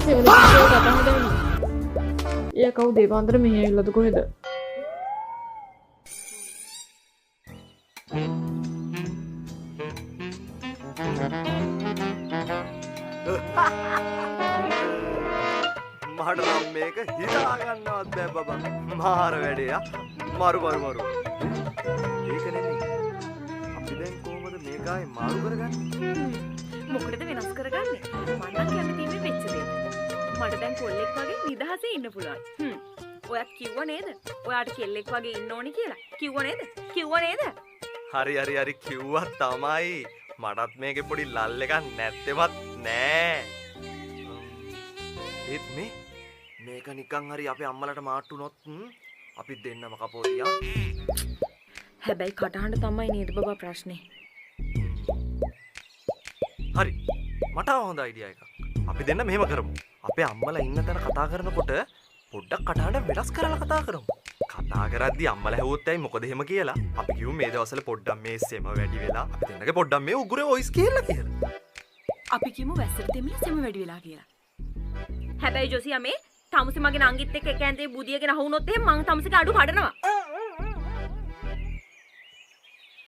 එය කවුද ඒ පාන්දර මෙහෙ ඇවිල්ලාද කොහෙද? මට නම් මේක හිතා ගන්නවත් බෑ බබා. මාර වැඩේ මාරු. ඒක නෙමෙයි. අපි දැන් කොහොමද මේක ආයේ මාරු කරගන්නේ? මොකටද වෙනස් කරගන්නේ? මම නම් කැමති මේ වෙච්ච දේ. මට දැන් කොල්ලෙක් වගේ නිදහසේ ඉන්න පුළුවන්. ඔයත් කිව්ව නේද? ඔයාට කෙල්ලෙක් වගේ ඉන්න ඕනි කියලා. කිව්ව නේද? හරි කිව්වා තමයි. මටත් මේකේ පොඩි ලල් එකක් නැත්තේවත් නෑ. ඒත් මේක නිකන් හරි අපේ අම්මලට මාට්ටුනොත් අපි දෙන්නම කපෝතියා. හැබැයි කටහඬ තමයි නේද බබා ප්‍රශ්නේ. හරි. මට හොඳ අයිඩියා එකක්. අපි දෙන්න මෙහෙම කරමු. අපේ අම්මලා ඉන්න තැන කතා කරනකොට පොඩ්ඩක් කටහඬ වෙනස් කරලා කතා කරමු. කතා කරද්දී අම්මලා හැවුවොත් ඇයි මොකද එහෙම කියලා. අපි කිව්ව මේ දවස්වල පොඩ්ඩක් මේ සෙම වැඩි වෙලා අපි දෙන්නගේ පොඩ්ඩක් මේ උගුරේ වොයිස් කියලා. අපි කිව්ව වැස්සට දෙමිලා සෙම වැඩි වෙලා කියලා. හැබැයි ජොසියා මේ තමුසි මගේ නංගිත් එක්ක එක ඇඳේ බුදියගෙන අහුනොත් එහෙම මං තමුසිට අඩු කඩනවා.